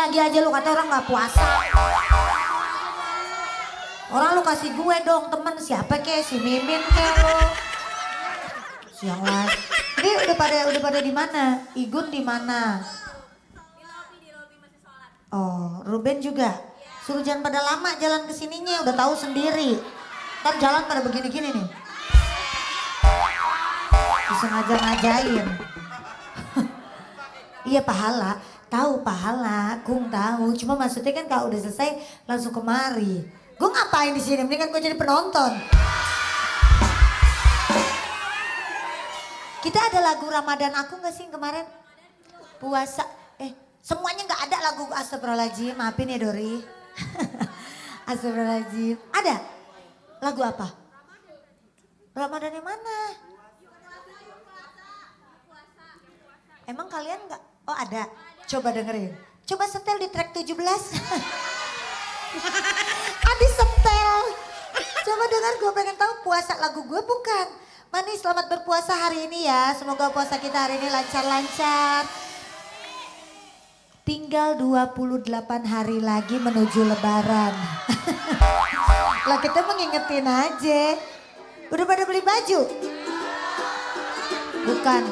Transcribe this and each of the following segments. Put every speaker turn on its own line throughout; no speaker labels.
lagi aja lu kata orang gak puasa. Orang lu kasih gue dong temen siapa kek, si Mimin kek lu. Siang lagi. Ini udah pada di mana? Igun di mana?
Di lobi masih sholat.
Oh, Ruben juga. Suruh jangan pada lama jalan kesininya, udah tahu sendiri. Ntar jalan pada begini-gini nih. Bisa ngajain. Iya pahala, tahu pahala, Gung tahu. Cuma maksudnya kan kalau udah selesai langsung kemari. Gue ngapain di sini? Mendingan gue jadi penonton. Kita ada lagu Ramadan aku nggak sih kemarin? Puasa, semuanya nggak ada lagu Astagfirullahaladzim. Maafin ya Dori. Astagfirullahaladzim. Ada? Lagu apa? Ramadan yang mana? Emang kalian nggak? Oh ada. Coba dengerin. Coba setel di track 17. Adi setel. Coba dengar, gue pengen tahu puasa lagu gue bukan. Mani selamat berpuasa hari ini ya. Semoga puasa kita hari ini lancar-lancar. Tinggal 28 hari lagi menuju lebaran. Lah kita mengingetin aja. Udah pada beli baju? Bukan.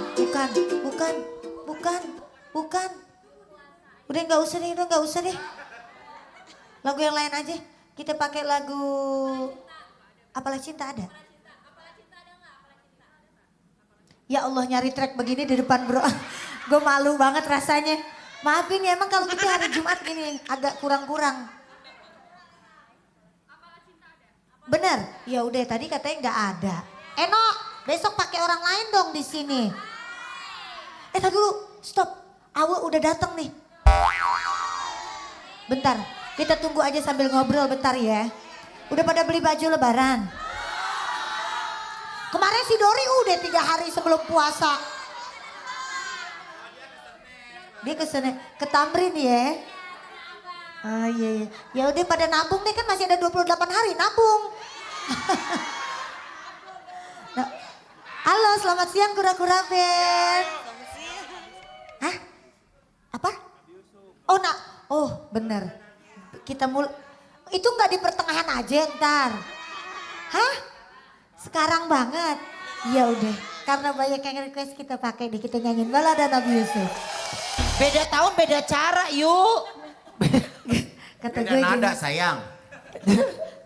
Udah nggak usah deh. Lagu yang lain aja. Kita pakai lagu Apalah Cinta ada? Ya Allah nyari track begini di depan bro. Gue malu banget rasanya. Maafin ya emang kalau kita hari Jumat gini agak kurang-kurang. Bener? Ya udah tadi katanya nggak ada. Eno besok pakai orang lain dong di sini. Tadi dulu stop. Awe udah datang nih. Bentar kita tunggu aja sambil ngobrol bentar ya. Udah pada beli baju lebaran? Kemarin si Dori udah 3 hari sebelum puasa. Dia kesana, ke Tamrin ya. Oh iya. Ya udah pada nabung nih kan masih ada 28 hari nabung. Nah, halo selamat siang kura-kura band. Hah? Apa? Oh bener. Kita itu nggak di pertengahan aja ntar. Hah? Sekarang banget. Ya udah, karena banyak yang request kita pakai di kita nyanyiin balada Nabi Yusuf.
Beda tahun beda cara yuk.
Kata
Beda
gue
nada
gini.
sayang.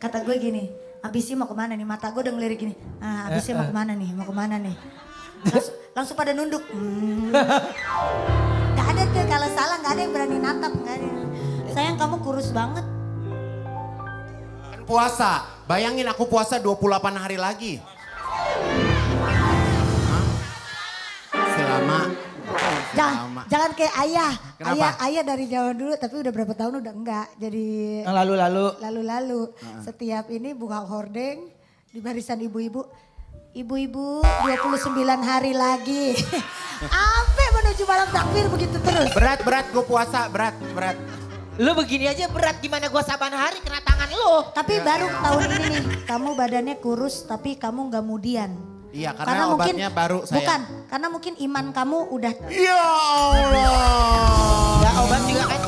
Kata gue gini, abisnya mau kemana nih? Mata gue udah ngelirik gini. Abisnya mau kemana nih? Mau kemana nih? Langsung pada nunduk. Gak ada tuh kalau salah gak ada yang berani natap. Gak ada. Sayang kamu kurus banget.
Kan puasa, bayangin aku puasa 28 hari lagi. Hah? Selama.
Jangan kayak ayah.
Kenapa?
Ayah dari Jawa dulu tapi udah berapa tahun udah enggak. Jadi
Yang lalu-lalu.
lalu-lalu. Setiap ini buka hordeng di barisan ibu-ibu. Ibu-ibu 29 hari lagi. Sampai menuju malam takbir begitu terus.
Berat gue puasa, berat.
Lu begini aja berat gimana gua saban hari kena tangan lu.
Tapi baru tahun ini nih, kamu badannya kurus tapi kamu nggak mudian.
Iya karena obatnya baru sayang.
Bukan, karena mungkin iman kamu udah.
Ya Allah.
Ya obat juga kan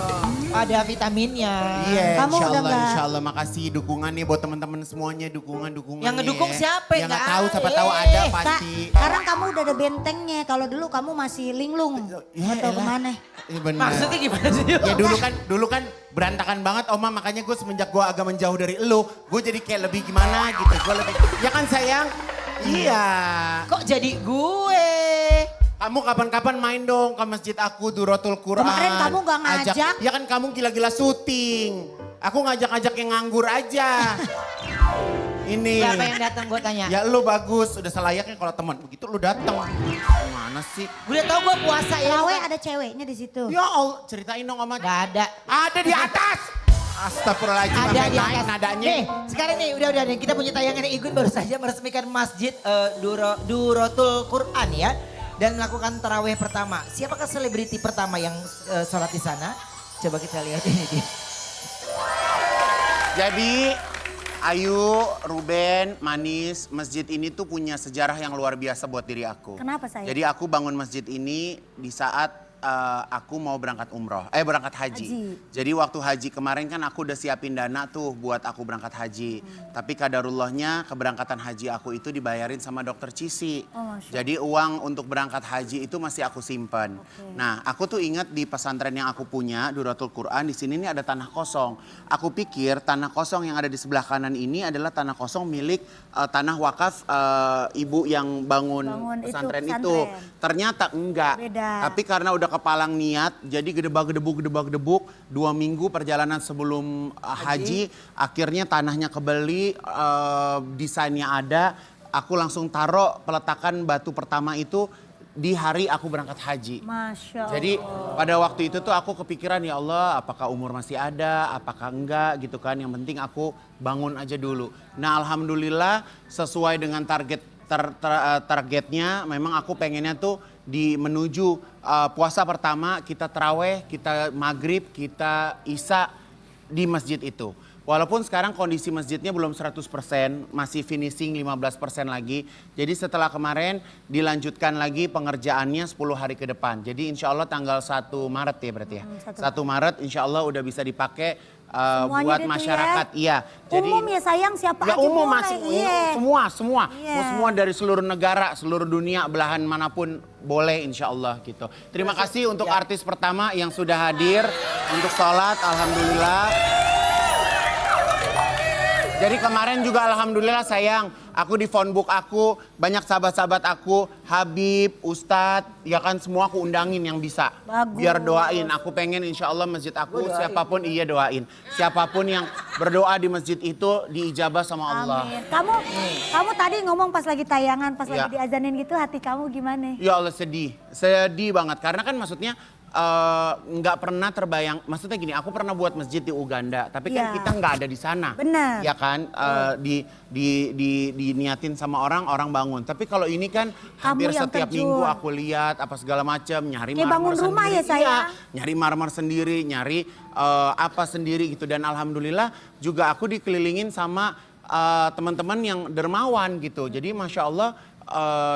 ada vitaminnya.
Iya
Kamu udah nggak-
insya Allah makasih dukungan nih buat teman-teman semuanya dukungan
Yang ngedukung siapa?
Yang nggak
Nggak
tahu siapa
ada.
tahu ada pasti.
Sekarang kamu udah ada bentengnya. Kalau dulu kamu masih linglung.
Ya
Atau
elah.
kemana?
Iya bener.
Maksudnya gimana sih?
Ya dulu kan berantakan banget Oma makanya gue semenjak gue agak menjauh dari elu gue jadi kayak lebih gimana gitu gue lebih ya kan sayang iya
Kok jadi gue?
kamu kapan-kapan main dong ke masjid aku Duratul Quran
Kemarin kamu gak ngajak.
ya kan kamu gila-gila syuting aku ngajak-ngajak yang nganggur aja ini
Siapa yang datang gue tanya?
ya lu bagus udah selayaknya kalau teman begitu lu datang mana sih
Gue udah tau gue puasa ya.
Lawe ada ceweknya di situ.
ya Allah ceritain dong Oma
Gak ada.
ada di atas Astagfirullahaladzim
Ada
sampai
di
naik
atas.
nadanya.
Nih, sekarang nih udah nih kita punya tayangan Igun baru saja meresmikan masjid Duratul Quran ya dan melakukan tarawih pertama. Siapakah selebriti pertama yang sholat di sana? Coba kita lihat ini dia.
Jadi Ayu, Ruben, Manis, masjid ini tuh punya sejarah yang luar biasa buat diri aku.
Kenapa, sayang?
Jadi aku bangun masjid ini di saat aku mau berangkat berangkat haji. Jadi waktu haji kemarin kan aku udah siapin dana tuh buat aku berangkat haji. Tapi kadarullahnya keberangkatan haji aku itu dibayarin sama dokter Cici. Jadi uang untuk berangkat haji itu masih aku simpan. Nah, aku tuh ingat di pesantren yang aku punya, Duratul Quran, di sini nih ada tanah kosong. Aku pikir tanah kosong yang ada di sebelah kanan ini adalah tanah kosong milik tanah wakaf ibu yang bangun pesantren itu. Ternyata enggak.
Beda.
Tapi karena udah kepalang niat, jadi gedebak-gedebuk 2 minggu perjalanan sebelum haji, akhirnya tanahnya kebeli, desainnya ada, aku langsung taruh peletakan batu pertama itu di hari aku berangkat haji.
Masya Allah.
Jadi pada waktu itu tuh aku kepikiran, ya Allah apakah umur masih ada, apakah enggak gitu kan. Yang penting aku bangun aja dulu. Nah alhamdulillah sesuai dengan targetnya memang aku pengennya tuh menuju puasa pertama kita taraweh, kita maghrib, kita isya di masjid itu. Walaupun sekarang kondisi masjidnya belum 100%, masih finishing 15% lagi. Jadi setelah kemarin dilanjutkan lagi pengerjaannya 10 hari ke depan. Jadi insya Allah tanggal 1 Maret ya berarti ya. 1 Maret insya Allah udah bisa dipakai buat masyarakat.
Ya?
Iya. Jadi,
umum ya sayang, siapa
ya
aja
umum
boleh.
masih
Iya.
semua.
Iya.
Mau semua dari seluruh negara, seluruh dunia, belahan manapun boleh insya Allah gitu. Terima kasih untuk artis pertama yang sudah hadir untuk sholat, alhamdulillah. Jadi kemarin juga alhamdulillah sayang, aku di phonebook aku, banyak sahabat-sahabat aku, Habib, Ustadz, ya kan semua aku undangin yang bisa.
Bagus.
Biar doain, aku pengen insya Allah masjid aku, siapapun iya doain. Siapapun yang berdoa di masjid itu diijabah sama Allah.
Amin. Kamu tadi ngomong pas lagi tayangan, pas
Ya.
lagi diazanin gitu, hati kamu gimana?
Ya Allah sedih banget. Karena kan maksudnya nggak pernah terbayang, maksudnya gini, aku pernah buat masjid di Uganda, tapi kan
Ya.
kita nggak ada di sana.
Benar.
Ya kan, diniatin sama orang bangun. Tapi kalau ini kan hampir
yang
setiap
terjun.
minggu aku lihat apa segala macam, nyari
Kayak
marmer
bangun rumah
sendiri.
ya, sayang?
Iya, nyari marmer sendiri, nyari apa sendiri gitu. Dan alhamdulillah juga aku dikelilingin sama teman-teman yang dermawan gitu. Jadi masya Allah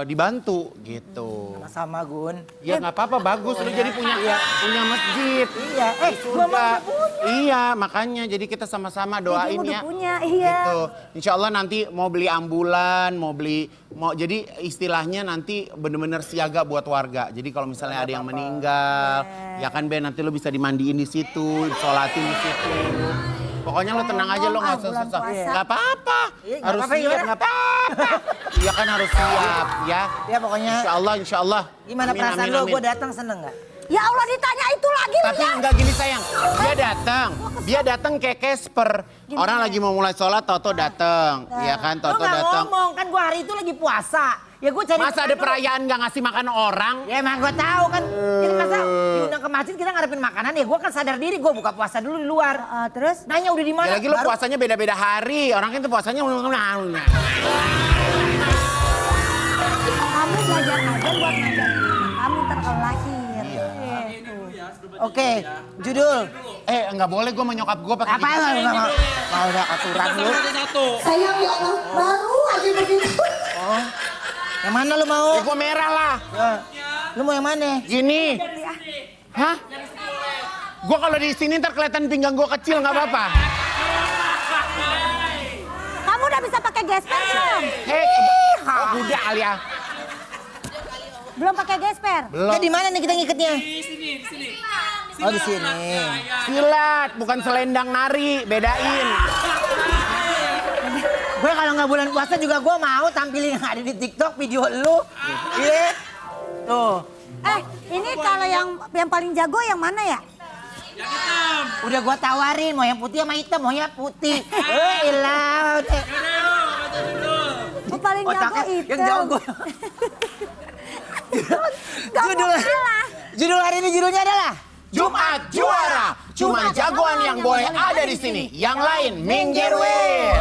dibantu gitu.
Sama Gun.
Ya nggak apa-apa, bagus lu jadi punya masjid.
Iya, gua
Surga. Iya, makanya jadi kita sama-sama doain
udah
ya.
punya, iya.
Gitu. Insya Allah nanti mau beli ambulan, jadi istilahnya nanti bener-bener siaga buat warga. Jadi kalau misalnya ada yang meninggal, ya kan Ben, nanti lu bisa dimandiin di situ, sholatin di situ. Pokoknya lo tenang aja, lo nggak usah susah. Nggak apa-apa, harus siap, nggak apa-apa. Iya kan harus siap ya.
Ya pokoknya.
Insya Allah.
Gimana
Amin,
perasaan
amin,
lo?
amin.
Gue datang seneng gak?
Ya Allah ditanya itu lagi
Tapi
ya.
enggak gini sayang, dia datang kayak Casper. Orang lagi mau mulai sholat, Toto datang, ya kan,
Lo
Toto
gak
datang.
ngomong, kan gue hari itu lagi puasa. Ya gue cari
Masa ada perayaan nggak ngasih makan orang?
Ya emang gue tahu kan. Jadi masa diundang ke masjid kita ngarepin makanan ya. Gue kan sadar diri gue buka puasa dulu di luar.
Terus?
Nanya udah di mana?
Ya lagi lo puasanya beda-beda hari, orang itu puasanya
kamu belajar aja buat ngajar kamu ntar kalau lahir.
Oke, judul.
nggak boleh gue menyokap gue pakai
Apa
gitu.
mau udah aturan lu?
Sayang ya Allah, baru aja begini.
Oh, yang mana lu mau?
Gue merah lah.
Lu mau yang mana?
Gini. Hah? Gue kalau di sini ntar kelihatan pinggang gue kecil nggak apa-apa.
Kamu udah bisa pakai gesper belum?
Udah Alia.
Belum pakai gesper?
Belum.
Ya di mana nih kita ngiketnya? Oh di sini.
Silat, bukan selendang nari, bedain.
Gue kalau nggak bulan puasa juga gue mau tampilin yang ada di TikTok video lu. Iya. Tuh.
Ini kalau yang paling jago yang mana ya?
Udah gue tawarin mau yang putih sama hitam, mau yang putih. Ilah.
Oh, paling jago itu.
Yang jago. Judul hari ini judulnya adalah
Jumat Juara. Cuma jagoan yang boleh ada di sini. Yang lain minggir weh.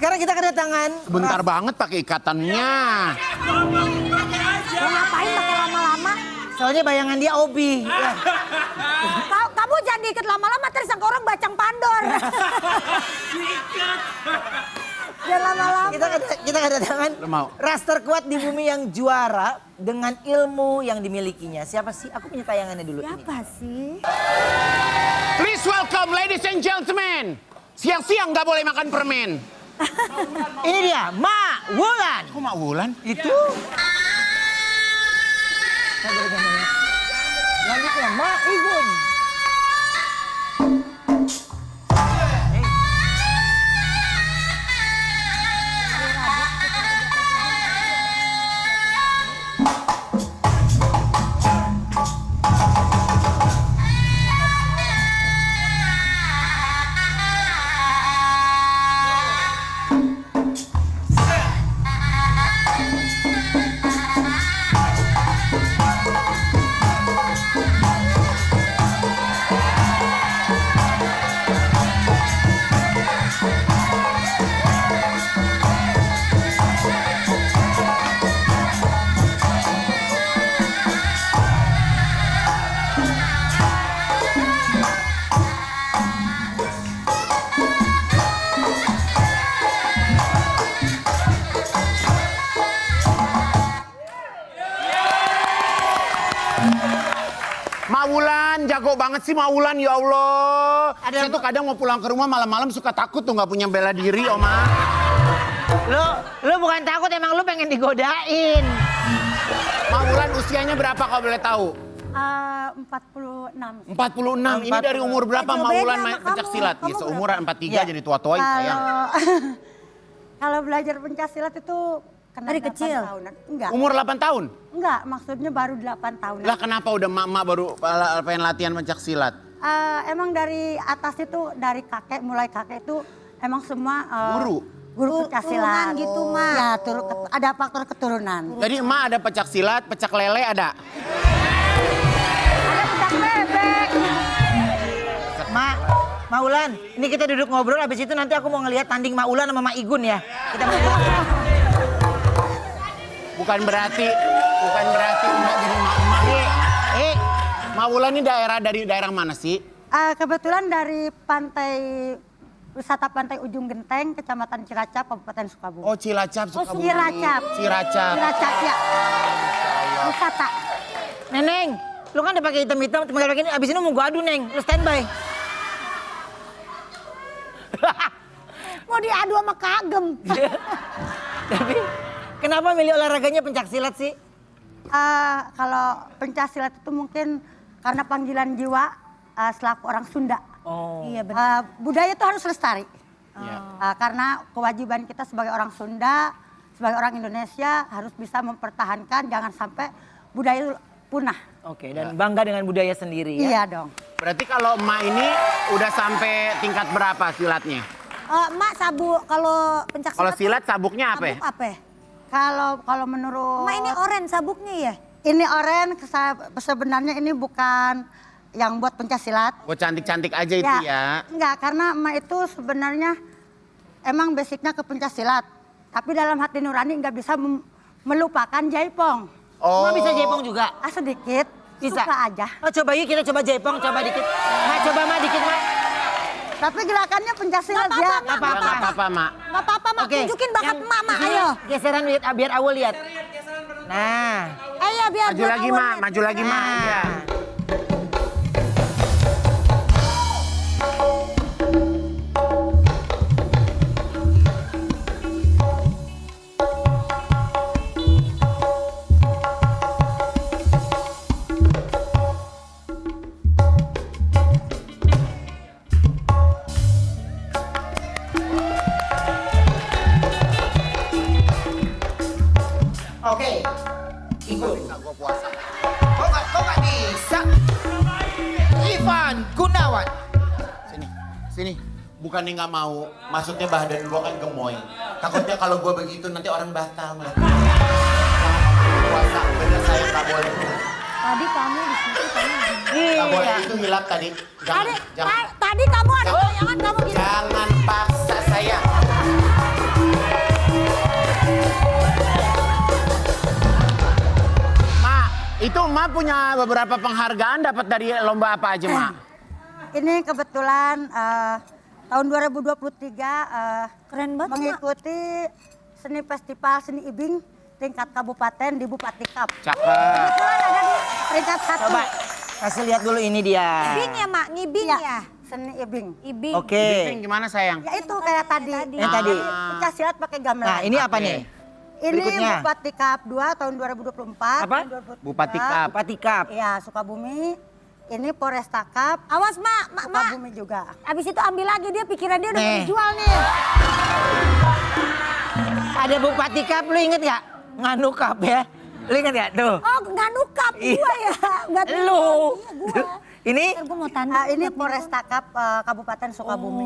sekarang kita kedatangan.
Bentar banget pakai ikatannya.
Mau ngapain pakai lama-lama?
Soalnya bayangan dia Obi. Ya.
Kamu jangan diikat lama-lama terus orang bacang pandor. Jangan lama-lama.
Kita kedatangan
Lu mau?
ras terkuat di bumi yang juara dengan ilmu yang dimilikinya. Siapa sih? Aku punya tayangannya dulu.
Siapa sih?
Please welcome ladies and gentlemen. Siang-siang nggak boleh makan permen.
Ini dia, Mak Wulan.
Kok Mak Wulan?
Itu. Lanjutnya, Mak Igun.
Mak Wulan, jago banget sih Mak Wulan, ya Allah.
Ada
Saya tuh kadang mau pulang ke rumah malam-malam suka takut tuh nggak punya bela diri, Oma.
Lu bukan takut, emang lu pengen digodain.
Mak Wulan usianya berapa kalau boleh tahu?
46.
46. Ini dari umur berapa Mak Wulan main pencak silat? Ya seumuran 43 jadi tua-tuain sayang.
Kalau belajar pencaksilat itu kena
Dari
8
kecil?
tahunan. Enggak.
Umur 8 tahun?
Enggak, maksudnya baru 8 tahunan.
Lah kenapa udah mak-mak baru pengen latihan pencak silat?
Emang dari atas itu, dari kakek, mulai kakek itu emang semua guru pencaksilat.
Turunan gitu, Mak.
Ya, ada faktor keturunan.
Jadi emak ada pencak silat, pecak lele ada.
Ada pencak bebek.
Mak Wulan, ini kita duduk ngobrol, habis itu nanti aku mau ngelihat tanding Mak Wulan sama Mak Igun ya. Kita mau lihat.
Bukan berarti emak jadi emak-emak. Mak Wulan ini dari daerah mana sih?
Kebetulan dari wisata pantai Ujung Genteng, Kecamatan Cilacap, Kabupaten Sukabumi.
Oh Cilacap, Sukabumi.
Cilacap.
Cilacap.
Cilacap, ya. Wisata.
Neneng, lu kan udah pakai hitam-hitam, tinggal pakai ini, abis ini mau gua adu, Neng. Lu standby.
Mau diadu sama kagem.
Tapi kenapa milih olahraganya pencak silat sih?
Kalau pencaksilat itu mungkin karena panggilan jiwa selaku orang Sunda.
Oh.
Iya benar.
Budaya itu harus lestari.
Iya.
Karena kewajiban kita sebagai orang Sunda, sebagai orang Indonesia harus bisa mempertahankan jangan sampai budaya itu punah.
Oke, dan bangga dengan budaya sendiri ya?
Iya dong.
Berarti kalau emak ini udah sampai tingkat berapa silatnya?
Mak kalau pencak
Kalau
silat
silat sabuknya apa?
sabuk apa? Ya?
Kalau menurut
Mak ini oren sabuknya ya?
ini oren sebenarnya ini bukan yang buat pencaksilat.
Buat cantik-cantik aja itu ya.
Enggak, karena emak itu sebenarnya emang basicnya ke pencaksilat. Tapi dalam hati nurani nggak bisa melupakan jaipong.
Oh.
Mau bisa jaipong juga?
Sedikit,
Bisa?
suka aja.
Oh coba yuk kita coba jaipong, coba dikit. Mak coba Mak dikit Mak.
Tapi gerakannya pencaksilat
Nggak
ya.
apa-apa,
Nggak apa-apa.
Gak apa-apa, Mak.
Gak apa-apa Mak,
Oke,
tunjukin bakat
yang
Mak,
di sini
ayo.
Geseran biar Awul lihat. Nah.
Ayo biar
Maju
buat
lagi,
awal
Mak.
lihat.
Maju lagi, Mak.
Nah.
Iya.
Oke. Ikut.
Bisa gua puasa.
Kok nggak bisa? Ivan Gunawan.
Sini. Bukannya nggak mau, maksudnya badan gua kan gemoy. Takutnya kalau gua begitu nanti orang batal. Puasa, bener saya nggak boleh.
Tadi kamu di situ, kamu di
Nggak boleh,
Iya.
itu hilap tadi. Jangan, jangan,
Tadi kamu ada
Jangan.
bayangan kamu gitu.
jangan paksa saya. Mak, itu Mak punya beberapa penghargaan dapat dari lomba apa aja, Mak?
Ini kebetulan tahun 2023
Keren banget, Mak.
mengikuti seni festival seni ibing tingkat kabupaten di Bupati Kap.
Cakep.
Kebetulan ada di peringkat 1.
Coba kasih lihat dulu ini dia.
Ibing ya, Mak? Ngibing
Iya,
ya?
seni ibing.
Ibing.
Oke.
Ibing gimana sayang?
Ya itu kayak tadi.
Yang tadi.
Pencak silat pakai gamelan.
Nah, ini apa
Oke.
nih?
Ini
berikutnya.
Bupati Kap 2 tahun 2024.
Apa?
2023.
Bupati Kap.
Bupati Kap.
Iya, Sukabumi. Ini Polresta Kap.
Awas, Mak.
Sukabumi juga.
Abis itu ambil lagi dia, pikiran dia udah mau
Nih.
dijual nih.
Ada Bupati Kap, lu inget gak? Nganu Kap ya. Lu inget gak? Tuh.
Oh, nggak nukap
Iya.
gua ya. Nggak
Lu.
Iya, gua.
Ini
Ntar gua mau tanda.
Ini Polresta Kap Kabupaten Sukabumi.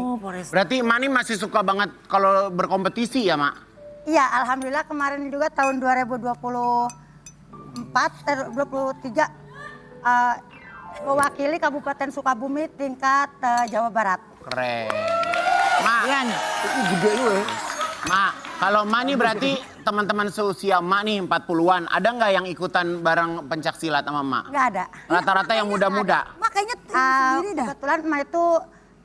Berarti Mani masih suka banget kalau berkompetisi ya, Mak?
Iya, alhamdulillah kemarin juga tahun 2023 mewakili Kabupaten Sukabumi tingkat Jawa Barat.
Keren. Mak,
Ian, itu gede lu ya.
Mak, kalau Mak nih berarti teman-teman seusia Mak nih 40-an, ada nggak yang ikutan bareng pencak silat sama Mak?
Nggak ada.
Rata-rata yang muda-muda.
Makanya sendiri dah.
Kebetulan emak itu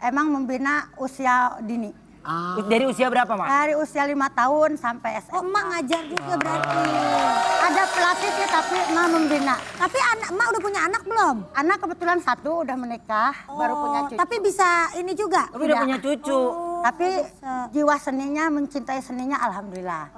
emang membina usia dini.
Ah,
Dari usia berapa, Mak?
Dari usia 5 tahun sampai SMA.
Oh, emak ngajar juga berarti.
Ada pelatih sih tapi emak membina.
Tapi emak udah punya anak belum?
Anak kebetulan 1 udah menikah, baru punya cucu.
Tapi bisa ini juga?
Tapi udah punya cucu.
Tapi jiwa seninya, mencintai seninya alhamdulillah.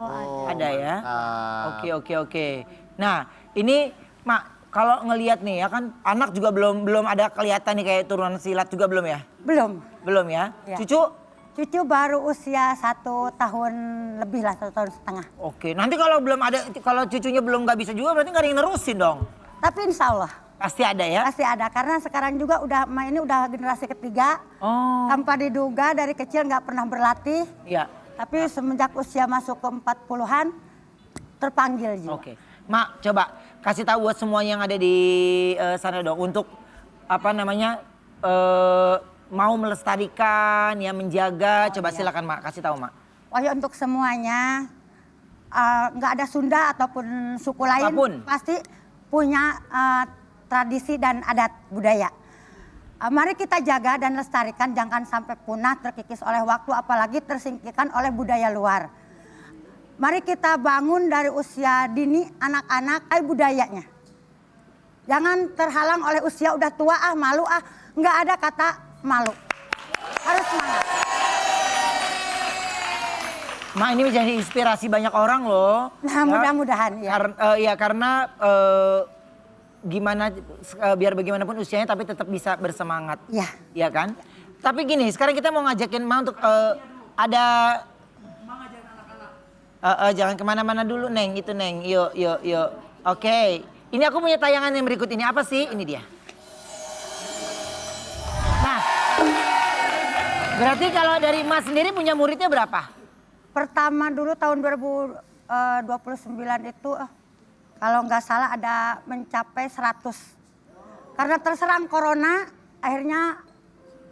Ada ya?
ah.
Oke. Nah, ini Mak, kalau ngelihat nih ya kan anak juga belum ada kelihatan nih kayak turunan silat juga belum ya?
Belum.
Belum ya?
Ya.
Cucu?
Cucu baru usia 1 tahun lebih lah, 1 tahun setengah.
Oke, nanti kalau belum ada, kalau cucunya belum nggak bisa juga berarti nggak ada yang nerusin dong.
Tapi insya Allah
Pasti ada ya?
pasti ada. Karena sekarang juga ini udah generasi ketiga.
Oh,
Tanpa diduga dari kecil nggak pernah berlatih.
iya.
Tapi semenjak usia masuk ke 40-an terpanggil juga.
Oke, Mak, coba kasih tahu buat semua yang ada di sana dong untuk apa namanya mau melestarikan, ya menjaga. Coba silakan Mak, kasih tahu Mak.
Oh ya, untuk semuanya nggak ada Sunda ataupun suku lain
Apapun.
pasti punya tradisi dan adat budaya. Mari kita jaga dan lestarikan, jangan sampai punah, terkikis oleh waktu, apalagi tersingkirkan oleh budaya luar. Mari kita bangun dari usia dini anak-anak budayanya. Jangan terhalang oleh usia udah tua, malu, nggak ada kata malu. Harus semangat.
Mak, ini menjadi inspirasi banyak orang loh.
Nah, mudah-mudahan ya.
Karena gimana biar bagaimanapun usianya tapi tetap bisa bersemangat.
Iya.
Iya kan? Tapi gini, sekarang kita mau ngajakin Ma untuk ada jangan kemana-mana dulu Neng, itu Neng. Yuk. Oke, ini aku punya tayangan yang berikut ini. Apa sih? Ini dia. Nah, berarti kalau dari Mas sendiri punya muridnya berapa?
Pertama dulu tahun 2029 itu kalau nggak salah ada mencapai 100. Karena terserang corona akhirnya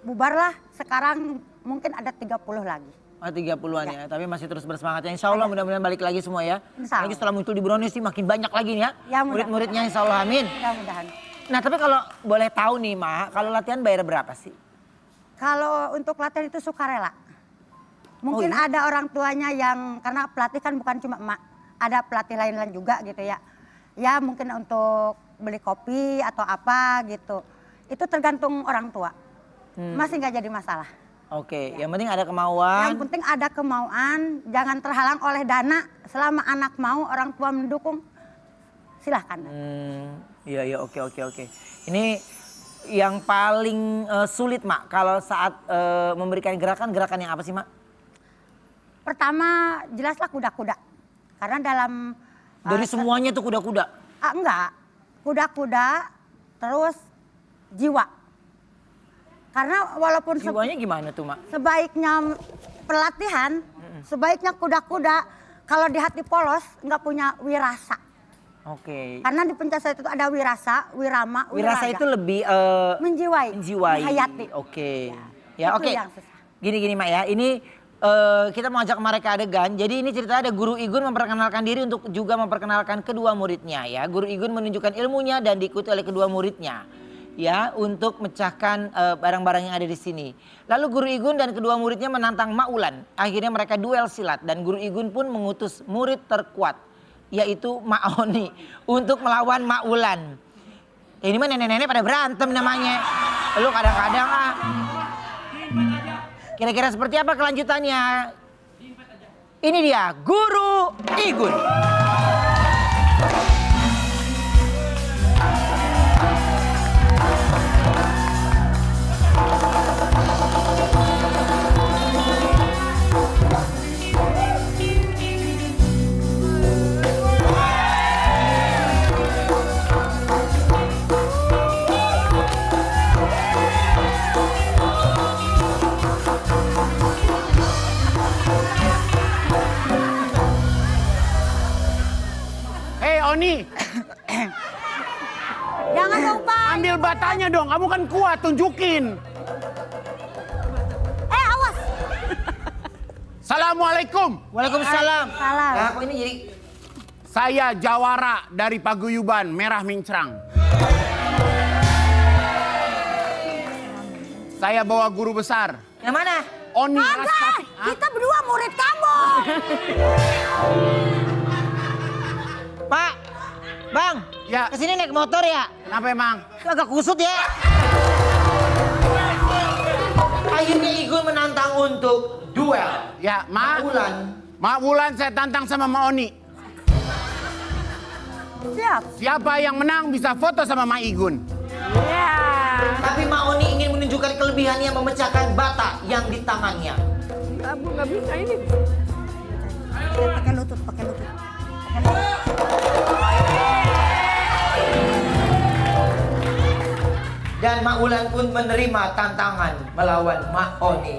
bubarlah. Sekarang mungkin ada 30 lagi.
30-an ya, tapi masih terus bersemangat ya. Insya Allah mudah-mudahan balik lagi semua ya.
Insya Allah.
Lagi setelah muncul di Brownies sih makin banyak lagi nih ya.
Ya, mudah-mudahan.
Murid-muridnya insya Allah, amin.
Mudah-mudahan.
Nah tapi kalau boleh tahu nih Ma, kalau latihan bayar berapa sih?
Kalau untuk latihan itu sukarela. Mungkin
iya?
ada orang tuanya yang, karena pelatih kan bukan cuma emak, ada pelatih lain-lain juga gitu ya. Ya mungkin untuk beli kopi atau apa gitu. Itu tergantung orang tua. Masih nggak jadi masalah.
Oke, yang penting ada kemauan.
Yang penting ada kemauan, jangan terhalang oleh dana. Selama anak mau, orang tua mendukung, silahkan.
Iya, oke. Ini yang paling sulit Mak, kalau saat memberikan gerakan yang apa sih Mak?
Pertama jelaslah kuda-kuda. Karena dalam...
Dari semuanya tuh kuda-kuda?
Enggak, kuda-kuda terus jiwa. Karena walaupun
Jiwanya gimana tuh Mak?
sebaiknya pelatihan, sebaiknya kuda-kuda kalau di hati polos nggak punya wirasa.
Oke.
Karena di pencaksilat itu ada wirasa, wirama,
Wirasa
wiraga.
itu lebih
menjiwai, menghayati.
Oke.
Ya,
Ya oke.
itu yang susah.
Gini Mak ya, ini kita mau ajak mereka adegan. Jadi ini cerita ada Guru Igun memperkenalkan diri untuk juga memperkenalkan kedua muridnya ya. Guru Igun menunjukkan ilmunya dan diikuti oleh kedua muridnya. ya untuk mecahkan barang-barang yang ada di sini. Lalu Guru Igun dan kedua muridnya menantang Mak Ulan. Akhirnya mereka duel silat dan Guru Igun pun mengutus murid terkuat yaitu Mak Oni untuk melawan Mak Ulan. Ini mah nenek-nenek pada berantem namanya. Lalu kadang-kadang kira-kira seperti apa kelanjutannya? Ini dia Guru Igun.
Oni,
Jangan dong Pak.
ambil batanya dong. Kamu kan kuat, tunjukin.
Awas.
Assalamualaikum.
Waalaikumsalam.
Salam.
Nah, kok ini jadi
Saya Jawara dari Paguyuban Merah Mincrang. Saya bawa guru besar.
yang mana?
Oni
Agak,
Raspati. Hah?
kita berdua murid kamu.
Pak, Bang,
Ya.
kesini naik motor ya?
Kenapa emang?
Agak kusut ya. Akhirnya Igun menantang untuk duel.
Ya,
Mak Ulan.
Mak Wulan saya tantang sama Mak Oni.
Siap.
Siapa yang menang bisa foto sama Mak Igun.
Tapi Mak Oni ingin menunjukkan kelebihannya memecahkan bata yang di tangannya.
Nggak bisa ini. Pakai lutut, pakai lutut.
Dan Mak Ulan pun menerima tantangan melawan Mak Oni.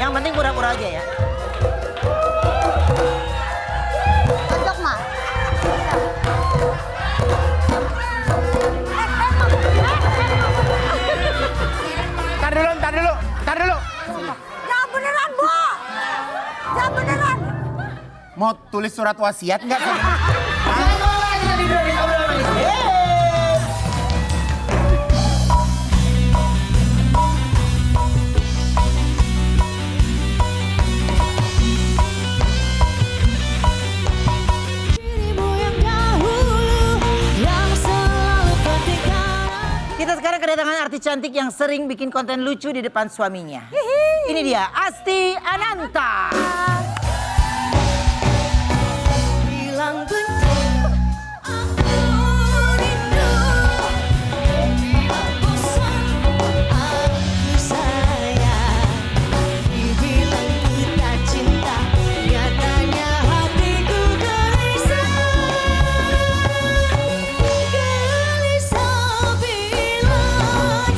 Yang penting pura-pura aja ya.
Cocok Mak.
Ntar dulu.
Jangan beneran Bu. Jangan beneran.
Mau tulis surat wasiat nggak?
Kita sekarang kedatangan artis cantik yang sering bikin konten lucu di depan suaminya. Ini dia Asti Ananta.
Bilang benci, aku rindu. Bilang bosan, aku sayang. Dibilang kita cinta, nyatanya hatiku gelisah. Gelisah bila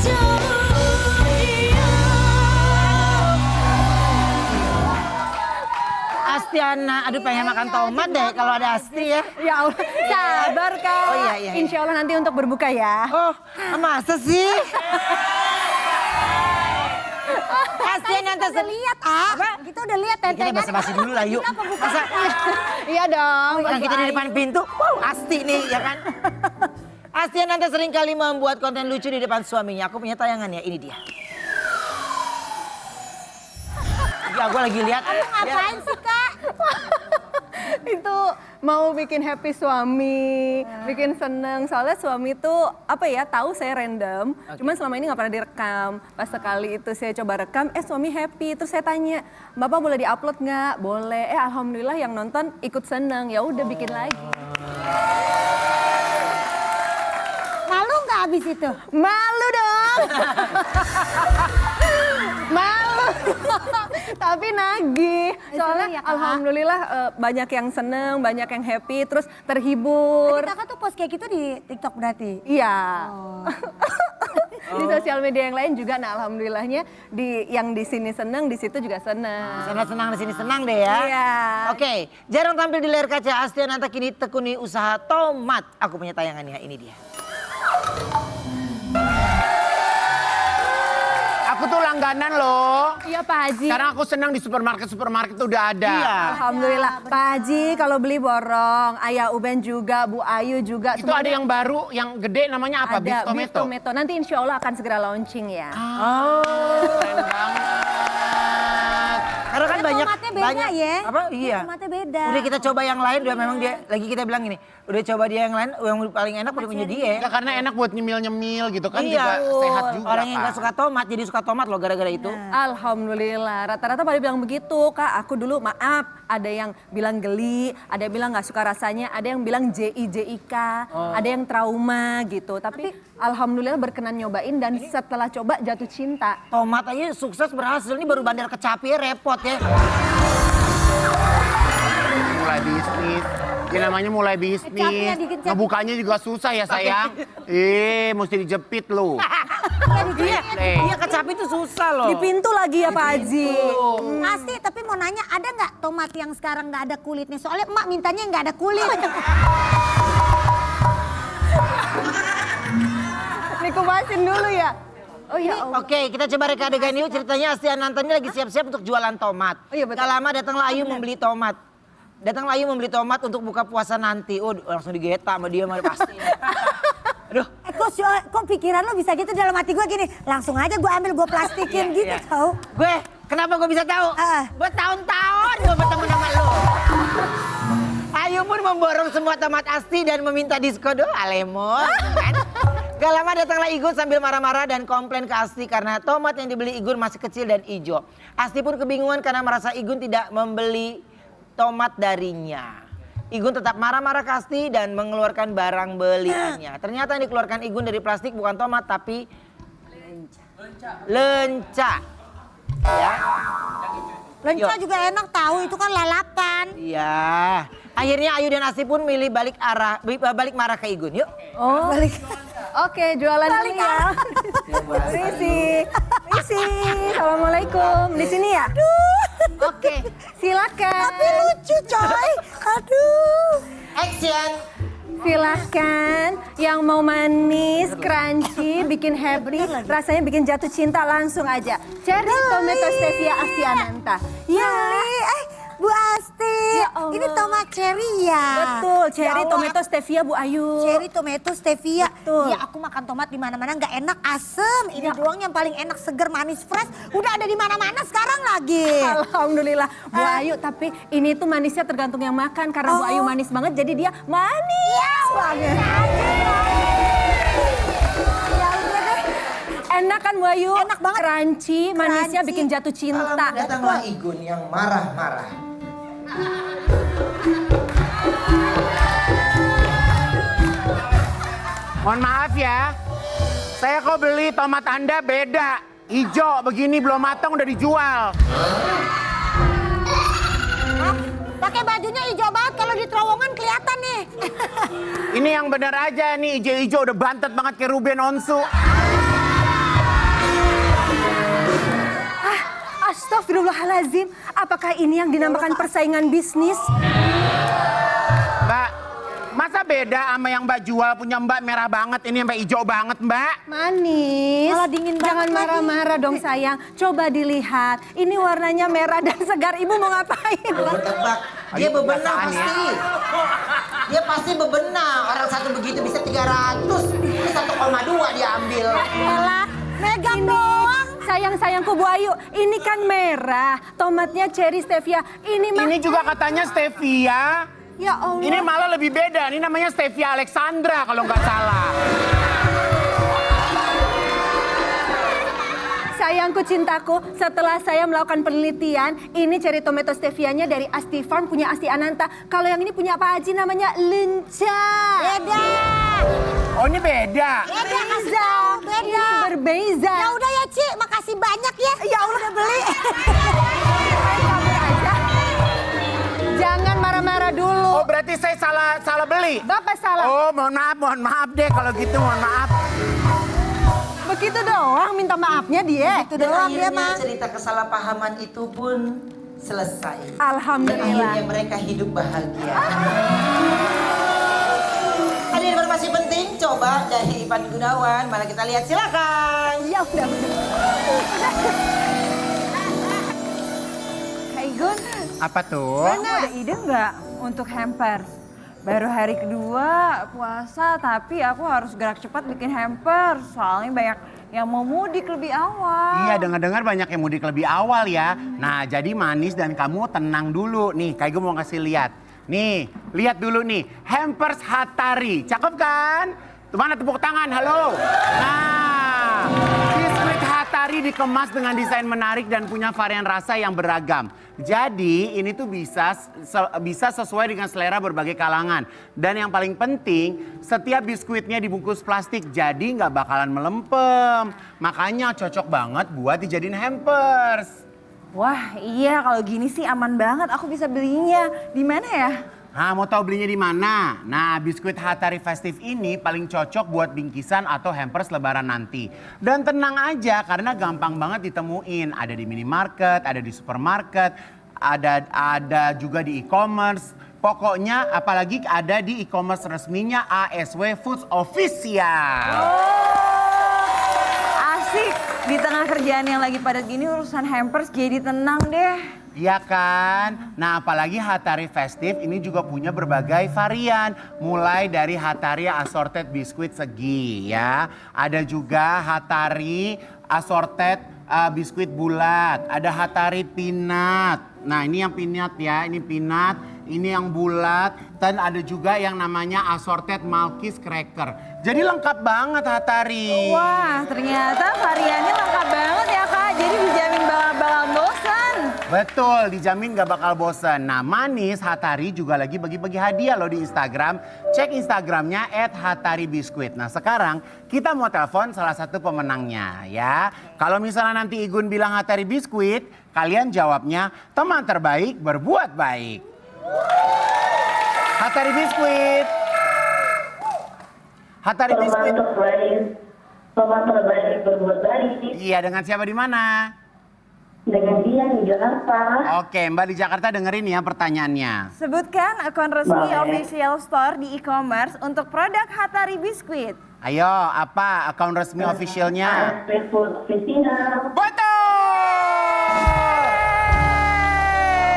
jauh dia.
Astiana, aduh pengen makan tomat deh kalau ada Asti ya.
Ya Allah, sabar Kak.
Oh, iya.
Insya Allah nanti untuk berbuka ya.
Oh, masa sih? Asti Ananta
Lihat kita udah lihat
Kita
tentengan.
basa-basi dulu lah yuk. Masa
Iya dong.
orang kita di depan pintu, wow Asti nih ya kan. Asti Ananta sering kali membuat konten lucu di depan suaminya. Aku punya tayangan ya, ini dia. Ya gue lagi lihat.
Ngapain sih Kak?
Itu mau bikin happy suami, bikin seneng. Soalnya suami tuh apa ya, tahu saya random. Cuman selama ini nggak pernah direkam. Pas sekali itu saya coba rekam, suami happy. Terus saya tanya, Bapak boleh diupload nggak? Boleh. Alhamdulillah yang nonton ikut seneng. Ya udah bikin lagi.
Malu nggak abis itu?
Malu dong. Malu. Tapi nagih. Soalnya
seneng ya, Kak?
alhamdulillah banyak yang seneng, banyak yang happy, terus terhibur.
Tadi Kakak tuh post kayak gitu di TikTok berarti?
Iya. Di sosial media yang lain juga, nah alhamdulillahnya yang di sini seneng, di situ juga seneng.
Sana senang di sini senang deh ya.
Iya.
Oke, jarang tampil di layar kaca. Asti Ananta kini tekuni usaha tomat. Aku punya tayangannya, ini dia. Aku
Aku tuh langganan loh.
Iya Pak Haji.
Sekarang aku senang di supermarket udah ada.
Iya.
Alhamdulillah. Pak Haji kalau beli borong, Ayah Uben juga, Bu Ayu juga.
Itu ada yang baru, yang gede namanya apa? Beef
Ada beef
tomato.
tomato. Nanti insya Allah akan segera launching ya.
Keren banget.
Karena kan banyak
tomatnya beda
banyak
ya.
Apa? Iya.
Tomatnya beda.
Udah kita coba yang lain, udah memang dia lagi kita bilang gini, udah coba dia yang lain, yang paling enak udah punya dia.
Ya karena enak buat nyemil-nyemil gitu kan
Iya.
juga sehat juga.
Orang yang
Kak.
gak suka tomat jadi suka tomat loh gara-gara itu.
Alhamdulillah. Rata-rata pada bilang begitu, Kak. Aku dulu maaf, ada yang bilang geli, ada yang bilang nggak suka rasanya, ada yang bilang JIK, ada yang trauma gitu. Tapi alhamdulillah berkenan nyobain dan setelah coba jatuh cinta.
Tomat aja sukses berhasil, ini baru bandar kecapi repot ya.
Mulai bisnis. Ya namanya mulai bisnis.
Capeknya dikit, Cap.
Ngebukanya juga susah ya sayang. Mesti dijepit lu.
Iya kecapi itu susah loh.
Di pintu lagi ya Pak Haji.
Pasti, tapi mau nanya ada nggak tomat yang sekarang nggak ada kulitnya? Soalnya emak mintanya yang nggak ada kulit.
Dikupasin dulu ya. Oh ya Allah.
Oke, kita coba reka adegan yuk. Ceritanya Asti Ananta ini lagi siap-siap untuk jualan tomat.
Oh iya, betul.
Gak lama datanglah Ayu membeli tomat. Datanglah Ayu membeli tomat untuk buka puasa nanti. Oh langsung digeta sama dia pasti. Aduh.
Kok pikiran lo bisa gitu dalam hati gue gini, langsung aja gue ambil, gue plastikin gitu tau.
Gue, kenapa gue bisa tahu? Bertahun-tahun gue bertemu sama lo. Ayu pun memborong semua tomat Asti dan meminta diskon. Alemon, kan? Gak lama datanglah Igun sambil marah-marah dan komplain ke Asti karena tomat yang dibeli Igun masih kecil dan hijau. Asti pun kebingungan karena merasa Igun tidak membeli tomat darinya. Igun tetap marah-marah ke Asti dan mengeluarkan barang beliannya. Ternyata yang dikeluarkan Igun dari plastik bukan tomat tapi lenca. Ya.
Lenca juga enak tahu, itu kan lalapan.
Iya. Akhirnya Ayu dan Asti pun milih balik marah ke Igun. Yuk.
Oh.
Balik.
Oke, jualan dulu ya. Risi. Assalamualaikum. Di sini ya? Oke, silakan.
Tapi lucu coy. Aduh.
Action.
Silakan yang mau manis, crunchy, bikin happy, rasanya bikin jatuh cinta langsung aja. Cherry tomato stevia Asti Ananta.
Ya, Bu Asti.
Ya Allah.
Ini tomat cherry ya.
Betul, cherry
Ya Allah.
tomato stevia Bu Ayu.
Cherry tomato stevia.
Betul.
Ya aku makan tomat di mana-mana nggak enak, asem. Ini doang yang paling enak, seger, manis, fresh. Udah ada di mana-mana sekarang lagi.
Alhamdulillah Bu Ayu, tapi ini tuh manisnya tergantung yang makan karena Bu Ayu manis banget jadi dia manis banget.
Ya udah deh.
Enak kan Bu Ayu?
Enak banget.
Crunchy, manisnya
Crunchy.
bikin jatuh cinta.
Datanglah Igun yang marah-marah.
Mohon maaf ya. Saya kok beli tomat Anda beda. Hijau begini belum matang udah dijual.
Hah? Pakai bajunya hijau banget, kalau di terowongan kelihatan nih.
Ini yang bener aja nih, hijau-hijau udah bantet banget kayak Ruben Onsu.
Astagfirullahaladzim, apakah ini yang dinamakan persaingan bisnis?
Mbak, masa beda sama yang Mbak jual punya Mbak merah banget, ini Mbak hijau banget Mbak.
Manis.
Malah dingin banget
Jangan
lagi.
marah-marah dong sayang. Coba dilihat. Ini warnanya merah dan segar. Ibu mau ngapain?
Tebak, dia
Ayo,
bebenah
kebiasaan ya.
pasti. Dia pasti bebenah. Orang satu begitu bisa 300. Ini 1,2 dia ambil.
Elah, megang doang.
Sayang-sayangku Bu Ayu, ini kan merah. Tomatnya cherry stevia. Ini mah...
Ini juga katanya stevia.
Ya Allah.
Ini malah lebih beda, ini namanya stevia Alexandra kalau nggak salah.
Sayangku cintaku, setelah saya melakukan penelitian, ini cherry tomato stevianya dari Asti Farm punya Asti Ananta. Kalau yang ini punya Pak Haji namanya lenca.
Beda.
Oh ini beda.
Beda Mas dong, beda.
Berbeza.
Ya udah ya Ci, makasih banyak ya. Ya Allah udah beli.
Kabur aja. Jangan marah-marah dulu.
Oh berarti saya salah beli.
Bapak salah.
Oh mohon maaf deh kalau gitu mohon maaf.
Begitu doang minta maafnya dia.
Itu
Dan
doang dia
akhirnya
mah.
cerita kesalahpahaman itu pun selesai. Dan
Alhamdulillah.
akhirnya mereka hidup bahagia. Ada informasi penting coba dari Ivan Gunawan. Mari kita lihat silakan.
Ya
udah. Kak Igun,
Apa tuh?
kamu ada ide nggak untuk hampers? Baru hari kedua puasa, tapi aku harus gerak cepat bikin hampers. Soalnya banyak yang mau mudik lebih awal.
Iya, dengar-dengar banyak yang mudik lebih awal ya. Nah, jadi Manis dan kamu tenang dulu. Nih, Kak Igun mau kasih lihat. Nih, lihat dulu nih. Hampers Hatari. Cakep kan? Mana tepuk tangan? Halo. Nah, biskuit Hatari dikemas dengan desain menarik dan punya varian rasa yang beragam. Jadi ini tuh bisa sesuai dengan selera berbagai kalangan. Dan yang paling penting, setiap biskuitnya dibungkus plastik jadi nggak bakalan melempem. Makanya cocok banget buat dijadiin hampers.
Wah iya kalau gini sih aman banget, aku bisa belinya. Di mana ya?
Nah, mau tahu belinya di mana? Nah, biskuit Hatari Festive ini paling cocok buat bingkisan atau hampers lebaran nanti. Dan tenang aja karena gampang banget ditemuin. Ada di minimarket, ada di supermarket, ada juga di e-commerce. Pokoknya apalagi ada di e-commerce resminya ASW Foods Official.
Asik, di tengah kerjaan yang lagi padat gini urusan hampers jadi tenang deh.
Iya kan? Nah apalagi Hatari Festive ini juga punya berbagai varian. Mulai dari Hatari Assorted biskuit segi ya. Ada juga Hatari Assorted biskuit bulat. Ada Hatari peanut. Nah ini yang peanut ya, ini peanut. Ini yang bulat. Dan ada juga yang namanya Assorted Malkis Cracker. Jadi lengkap banget Hatari.
Wah ternyata variannya lengkap banget ya Kak, jadi dijamin bakal bosan.
Betul, dijamin gak bakal bosen. Nah Manis Hatari juga lagi bagi-bagi hadiah loh di Instagram. Cek Instagramnya @hataribiskuit. Nah sekarang kita mau telepon salah satu pemenangnya ya. Kalau misalnya nanti Igun bilang Hatari Biskuit, kalian jawabnya teman terbaik berbuat baik. Hatari Biskuit. Hatari Biskuit.
Teman terbaik berbuat baik.
Iya, dengan siapa di mana?
Dengan dia di Jakarta.
Oke, Mbak di Jakarta dengerin ya pertanyaannya.
Sebutkan akun resmi
Boleh.
official store di e-commerce untuk produk Hatari Biskuit.
Ayo, apa akun resmi officialnya?
ASP Food Official.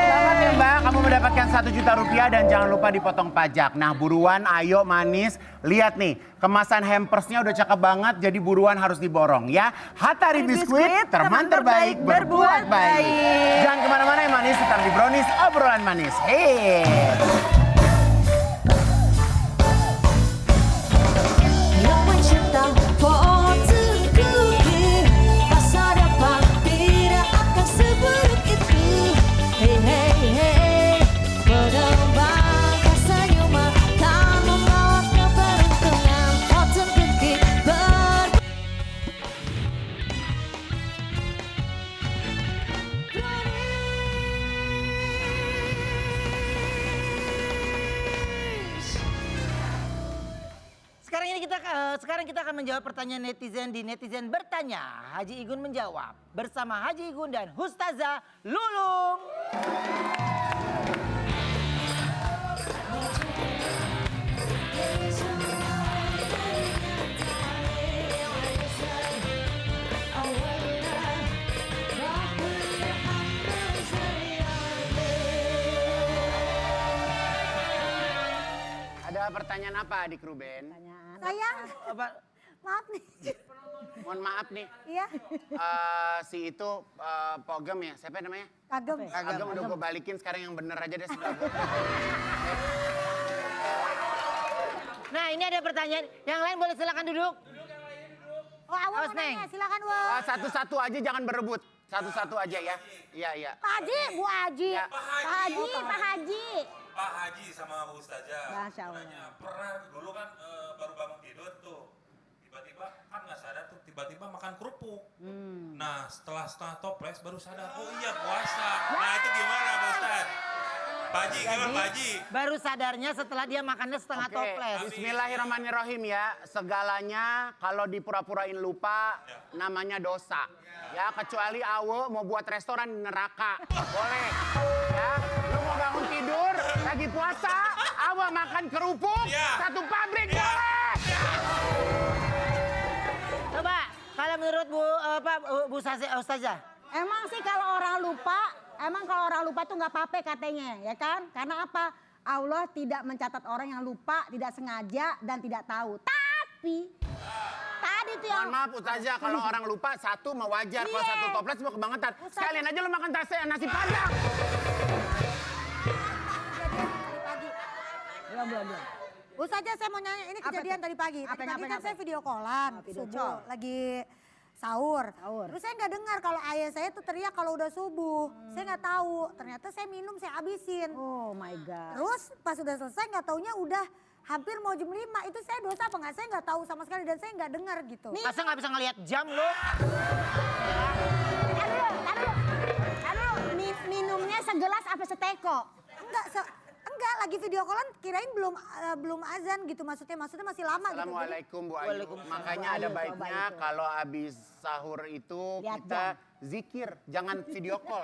Selamat ya Mbak, kamu mendapatkan 1 juta rupiah dan jangan lupa dipotong pajak. Nah buruan ayo Manis, lihat nih kemasan hampersnya udah cakep banget jadi buruan harus diborong ya. Hatari Biskuit, teman terbaik berbuat baik. Jangan kemana-mana ya Manis, tetap di Brownies obrolan manis. Hei.
Yang mencipta potenku masa depan tidak akan seburuk itu. Hey hey hey, berdebar senyuman tak membawa keberuntungan. Potenku
Sekarang kita akan menjawab pertanyaan netizen di Netizen Bertanya. Haji Igun menjawab bersama Haji Igun dan Ustazah Lulung.
Ada pertanyaan apa adik Ruben?
Sayang, maaf nih.
Mohon maaf nih.
Iya,
Si itu Pogem ya, siapa namanya?
kagem.
Agam udah gue balikin sekarang yang bener aja deh sebelah gue.
Nah ini ada pertanyaan. Yang lain boleh silakan duduk.
Oh, Awa
Awas,
mau nanya,
Neng.
silakan Wa.
Satu-satu aja jangan berebut. Satu-satu aja ya. Iya, iya.
Pak Haji, Bu Haji.
Ya.
Pak Haji, Pak Haji.
Pak Haji sama Bu Ustazah.
Masya Allah.
Nanya, pernah dulu kan baru bangun tidur tuh. Tiba-tiba kan nggak sadar tuh, tiba-tiba makan kerupuk. Nah setelah setengah toples baru sadar, oh iya puasa. Nah itu gimana Pak Ustaz? Pak Haji, gimana Pak Haji?
Baru sadarnya setelah dia makannya setengah
Oke,
toples.
Bismillahirrahmanirrahim ya. Segalanya kalau dipura-purain lupa namanya dosa. Ya kecuali awe mau buat restoran di neraka. Boleh. Ya, lu mau bangun tidur lagi puasa, awe makan kerupuk
Ya.
satu pabrik
Ya.
boleh.
Coba kalau menurut Bu Ustazah?
Emang sih kalau orang lupa tuh nggak apa-apa katanya, ya kan? Karena apa? Allah tidak mencatat orang yang lupa, tidak sengaja dan tidak tahu. Tapi tadi tuh yang
Mohon maaf Ustazah, kalau orang lupa satu mau wajar, kalau
Iya.
satu toples mau kebangetan.
Ustazah.
Sekalian aja lo makan nasi padang.
belum.
Ustazah saya mau nanya, ini
Apa
kejadian
tuh?
tadi pagi.
Apa,
Tadi pagi kan
ngapain?
saya video callan,
video
subuh,
call.
lagi sahur.
Sahur.
Terus saya nggak dengar kalau ayah saya tuh teriak kalau udah subuh. Saya nggak tahu, ternyata saya minum, saya habisin.
Oh my God.
Terus pas udah selesai nggak taunya udah hampir mau jam 5. Itu saya dosa apa nggak? Saya nggak tahu sama sekali dan saya nggak dengar gitu.
Masa nggak bisa ngelihat jam lo?
Aduh, minumnya segelas apa seteko?
Enggak, lagi video callan kirain belum azan gitu maksudnya masih lama gitu.
Assalamualaikum Bu Ayu. Makanya ada baiknya kalau habis sahur itu
Lihat
kita zikir, jangan video call.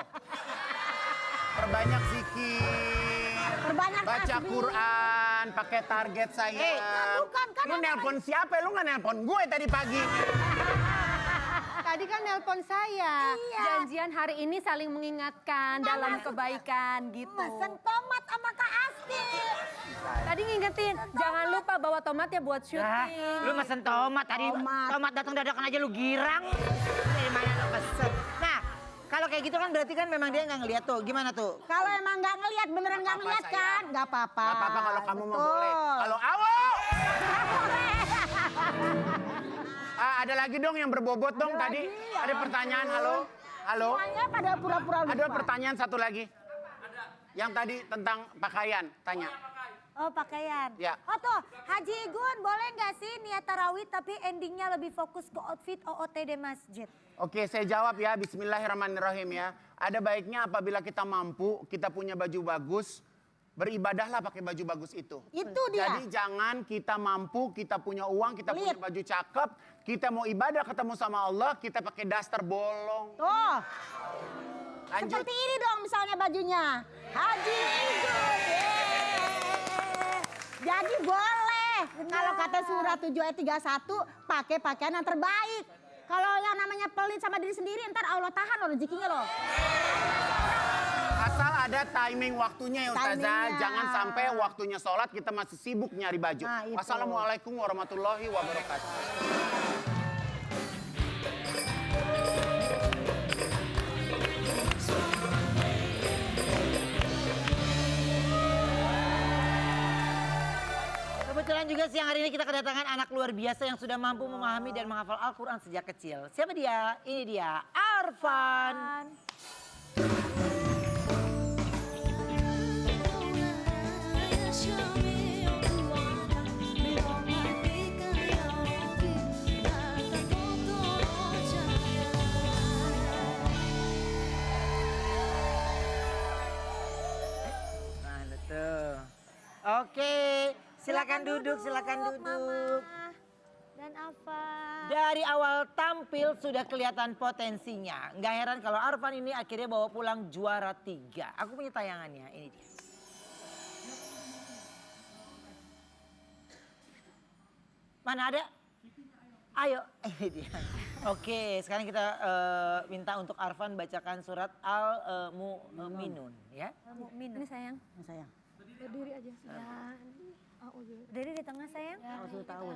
Perbanyak zikir.
Perbanyak
Baca
tasbih.
Quran, pakai target sayang.
bukan, kan
Lu nelpon siapa? Lu nggak nelpon gue tadi pagi.
Tadi kan nelpon saya. Janjian hari ini saling mengingatkan dalam kebaikan gitu.
Mesen tomat sama Kak Asti.
Tadi ngingetin, jangan lupa bawa tomatnya buat
Nah,
syuting.
lu mesen tomat tadi. Tomat datang dadakan aja lu girang. Dari mana lu pesen? Nah, kalau kayak gitu kan berarti kan memang dia nggak ngeliat tuh. Gimana tuh?
Kalau emang nggak ngelihat, beneran nggak
apa-apa,
ngelihat kan?
sayang.
Nggak apa-apa.
Gak apa-apa kalau kamu mau
Betul.
boleh. Kalau awo. Ada lagi dong yang berbobot dong tadi.
ya
Ada pertanyaan, halo? Halo?
Semuanya pada pura-pura lupa.
Ada pertanyaan satu lagi. Yang tadi tentang pakaian, tanya.
Oh pakaian.
Ya.
Oh tuh Haji Igun boleh nggak sih niat tarawih tapi endingnya lebih fokus ke outfit OOTD masjid?
Oke, saya jawab ya. Bismillahirrahmanirrahim ya. Ada baiknya apabila kita mampu, kita punya baju bagus, beribadahlah pakai baju bagus itu.
Itu dia.
Jadi jangan kita mampu, kita punya uang, kita punya
Pelit.
baju cakep, kita mau ibadah ketemu sama Allah, kita pakai daster bolong.
Tuh,
Lanjut.
seperti ini dong misalnya bajunya. Haji Igun. Jadi boleh. Kalau kata surah 7 ayat 31, pakai pakaian yang terbaik. Kalau yang namanya pelit sama diri sendiri, ntar Allah tahan loh rezekinya loh.
Asal ada timing waktunya ya Ustazah.
Timingnya.
Jangan sampai waktunya sholat kita masih sibuk nyari baju.
Nah, itu.
Wassalamualaikum warahmatullahi wabarakatuh.
Kebetulan juga siang hari ini kita kedatangan anak luar biasa yang sudah mampu memahami dan menghafal Al-Quran sejak kecil. Siapa dia? Ini dia, Arfan. Nah, betul. Oke, silakan duduk, silakan duduk.
Dan apa?
Dari awal tampil sudah kelihatan potensinya. Nggak heran kalau Arfan ini akhirnya bawa pulang juara 3. Aku punya tayangannya, ini dia. Mana ada? Ayo, ini dia. Oke, sekarang kita minta untuk Arfan bacakan surat Al-Mu'minun ya.
Ini sayang.
Sayang.
Dari di tengah sayang.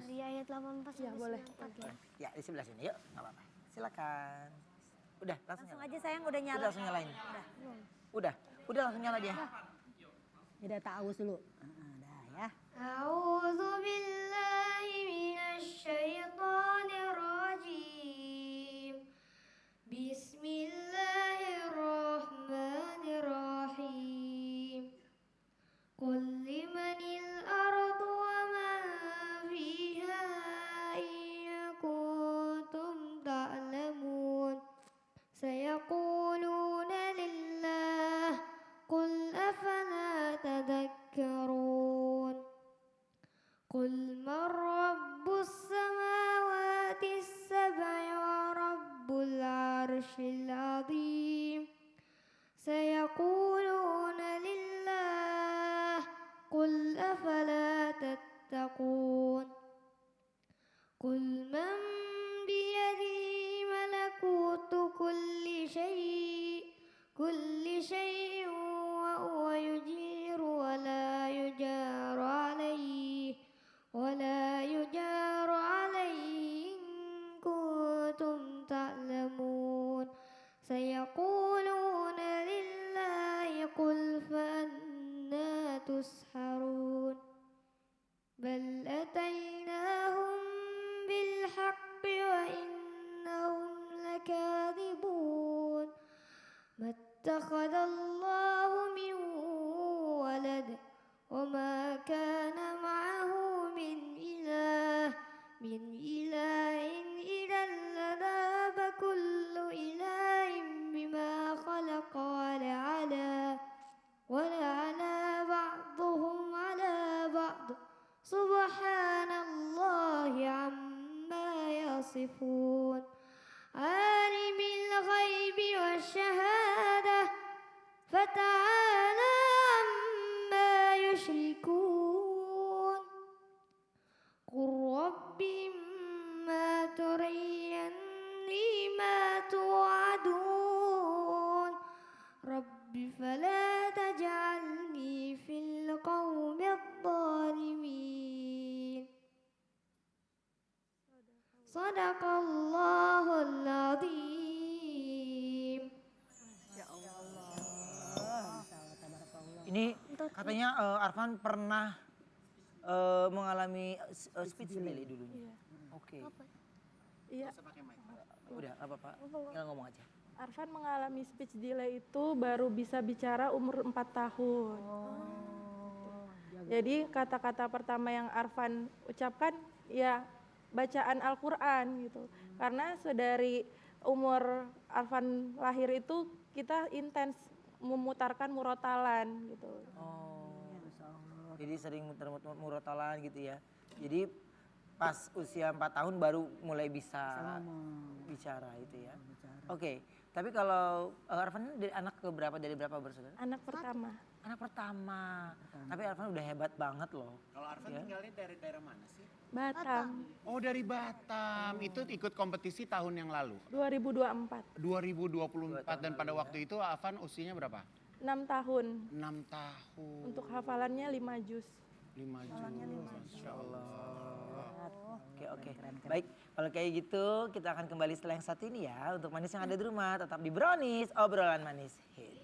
Di ayat 18 ya boleh.
Ya, di sebelah sini yuk, nggak apa-apa. Silakan. Udah, langsung
Langsung
nyala.
aja sayang udah nyala.
Udah langsung nyalain. Udah langsung nyala dia.
Beda ta'awuz dulu. Dah ya.
أعوذ بالله من الشيطان الرجيم بسم الله الرحمن الرحيم قل لمن الأرض ومن فيها إن كنتم تعلمون سيقولون لله قل أفلا تذكرون قل من رب السماوات السبع ورب العرش العظيم سيقولون لله قل أفلا تتقون قل من بيده اتخذ الله من ولد وما كان معه من إله إذا لذهب كل إله بما خلق ولعلى بعضهم على بعض سبحان الله عما يصفون عالم الغيب والشهادة فتعالى عما يشركون قل رب إما تريني ما توعدون رب فلا تجعلني في القوم الظالمين صدق الله العظيم.
Ini katanya Arfan pernah mengalami speech delay dulunya. Oke.
Iya,
Udah, apa Pak? Tinggal ngomong aja.
Arfan mengalami speech delay itu baru bisa bicara umur 4 tahun. Jadi kata-kata pertama yang Arfan ucapkan ya bacaan Al-Quran gitu. Karena sedari umur Arfan lahir itu kita intens memutarkan murotalan gitu.
Jadi sering muter-muter murotalan gitu ya. Jadi pas usia 4 tahun baru mulai bisa bicara itu ya. Oke, tapi kalau Arfan dari anak keberapa, dari berapa bersaudara?
Anak pertama.
Anak pertama. Tapi Arfan udah hebat banget loh.
Kalau Arfan
Ya.
tinggalnya dari daerah mana sih?
Batam.
Oh dari Batam. Itu ikut kompetisi tahun yang lalu?
2024.
2024 dan pada waktu itu Arfan usianya berapa?
6 tahun.
6 tahun.
Untuk hafalannya 5 juz.
5 juz. Masya Allah.
Oke. Baik, kalau kayak gitu kita akan kembali setelah yang satu ini ya. Untuk manis yang ada di rumah tetap di Brownies, obrolan manis hits.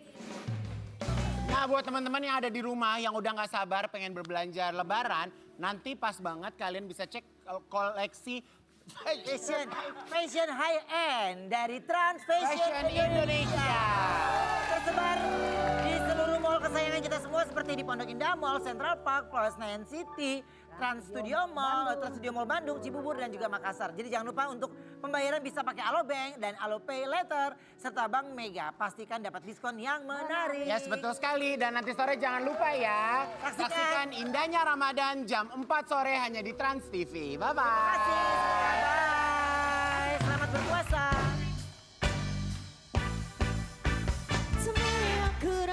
Nah buat teman-teman yang ada di rumah yang udah gak sabar pengen berbelanja lebaran, nanti pas banget kalian bisa cek koleksi
Fashion high end dari Trans Fashion Indonesia. Tersebar di seluruh mall kesayangan kita semua seperti di Pondok Indah Mall, Central Park, Plaza Senayan City, Trans Studio Mall, Trans Studio Mall Bandung, Cibubur dan juga Makassar. Jadi jangan lupa untuk pembayaran bisa pakai Alobank dan Alopay Later serta Bank Mega. Pastikan dapat diskon yang menarik.
Yes betul sekali dan nanti sore jangan lupa ya. Saksikan indahnya Ramadan jam 4 sore hanya di Trans TV. Bye-bye.
Terima kasih. Bye. Selamat berpuasa.
Semuanya kurang